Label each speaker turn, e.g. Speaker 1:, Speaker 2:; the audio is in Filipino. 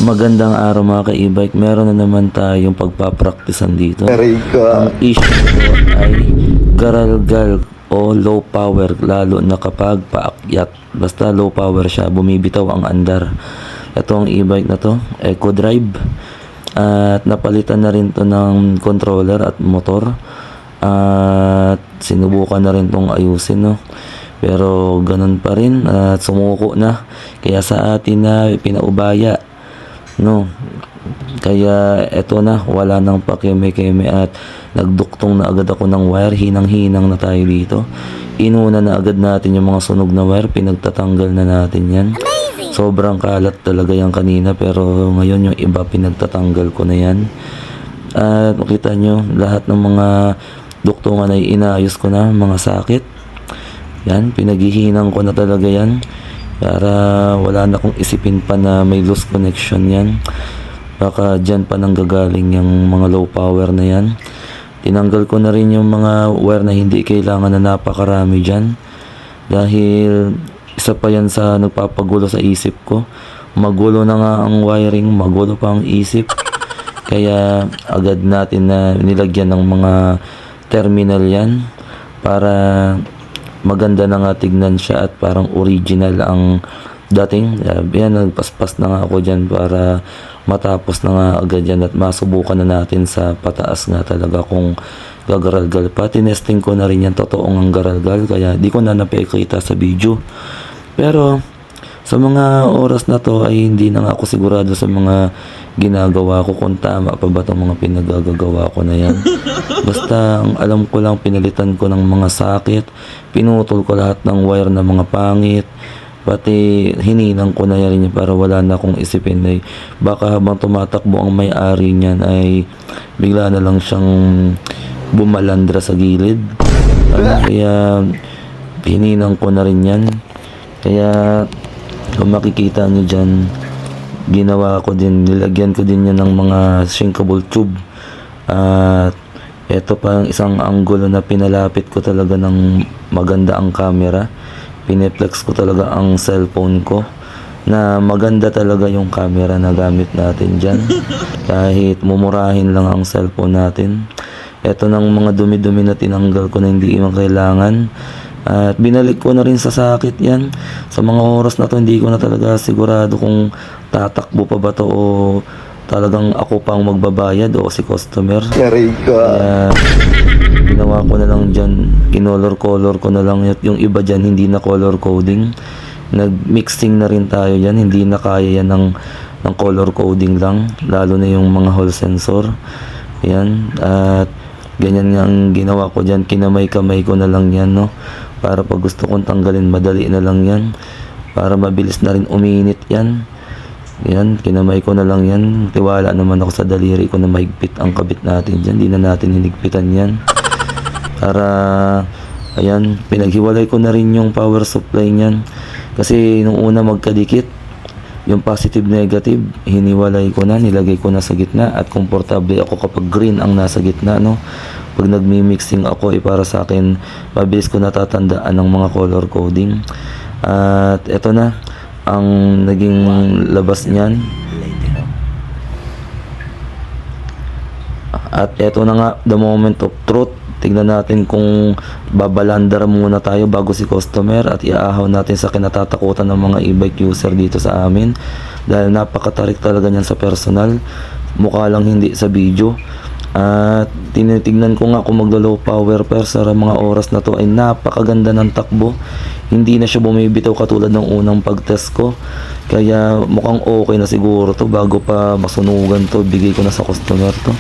Speaker 1: Magandang araw mga ka-e-bike. Meron na naman tayong pagpapraktisan dito. Ang issue ko ay garalgal o low power, lalo na kapag paakyat. Basta low power siya, bumibitaw ang andar. Ito ang e-bike na to, Eco Drive. At napalitan na rin to ng controller at motor. At sinubukan na rin tong ayusin, no? Pero ganun pa rin at sumuko na. Kaya sa atin na pinaubaya, no, kaya eto na, wala nang pakeme-keme at nagduktong na agad ako ng wire. Hinang-hinang na tayo dito. Inuna na agad natin yung mga sunog na wire, pinagtatanggal na natin yan. Sobrang kalat talaga yan kanina, pero ngayon yung iba pinagtatanggal ko na yan. At makita nyo, lahat ng mga duktungan ay inayos ko na, mga sakit yan, pinaghihinang ko na talaga yan para wala na kong isipin pa na may loose connection yan. Baka dyan pa nang gagaling yung mga low power na yan. Tinanggal ko na rin yung mga wire na hindi kailangan na napakarami dyan, dahil isa pa yan sa nagpapagulo sa isip ko. Magulo na nga ang wiring, magulo pa ang isip. Kaya agad natin na nilagyan ng mga terminal yan para maganda na nga tignan siya at parang original ang dating. Yan, nagpaspas na nga ako dyan para matapos na nga agad yan at masubukan na natin sa pataas nga talaga kung gagaralgal pa. Tinesting ko na rin yan, totoong ang garalgal, kaya di ko na napakita sa video. Pero sa mga oras na to ay hindi na nga ako sigurado sa mga ginagawa ko kung tama pa ba itong mga pinagagawa ko na yan. Basta ang alam ko lang, pinalitan ko ng mga sakit, pinutol ko lahat ng wire na mga pangit, pati hininang ko na rin yan para wala na akong isipin ay baka habang tumatakbo ang may-ari niyan ay bigla na lang siyang bumalandra sa gilid. Kaya hininang ko na rin yan. Kaya kung makikita nyo dyan, ginawa ko din, nilagyan ko din yan ng mga shrinkable tube. At eto pa ang isang anggulo na pinalapit ko talaga ng maganda ang camera. Pineflex ko talaga ang cellphone ko na maganda talaga yung camera na gamit natin dyan. Kahit mumurahin lang ang cellphone natin. Eto ng mga dumi-dumi na tinanggal ko na hindi man kailangan. At binalik ko na rin sa sakit yan. Sa mga oras na to hindi ko na talaga sigurado kung tatakbo pa ba to o talagang ako pang magbabayad o si customer. Kaya ginawa ko na lang dyan, kinolor-color ko na lang yung iba dyan, hindi na color coding. Nag-mixing na rin tayo dyan, hindi na kaya yan ng color coding lang, lalo na yung mga hall sensor. Yan, at ganyan nga ang ginawa ko dyan, kinamay-kamay ko na lang yan, no? Para pag gusto kong tanggalin, madali na lang yan. Para mabilis na rin uminit yan. Yan, kinamay ko na lang yan. Tiwala naman ako sa daliri ko na mahigpit ang kabit natin dyan. Di na natin hinigpitan yan. Para, ayan, pinaghiwalay ko na rin yung power supply niyan. Kasi nung una magkadikit, yung positive negative, hiniwalay ko na, nilagay ko na sa gitna. At komportable ako kapag green ang nasa gitna, no? Pag nagmi-mixing ako, para sa akin, mabilis ko natatandaan ng mga color coding. At eto na ang naging labas niyan. At eto na nga, the moment of truth. Tignan natin kung babalandar muna tayo bago si customer at iaahaw natin sa kinatatakutan ng mga e-bike user dito sa amin. Dahil napakatarik talaga niyan sa personal. Mukha lang hindi sa video. At tinitignan ko nga kung maglo-low power, pero sa mga oras na to ay napakaganda ng takbo. Hindi na siya bumibitaw katulad ng unang pag-test ko. Kaya mukhang okay na siguro to. Bago pa masunugan to, bigay ko na sa customer to.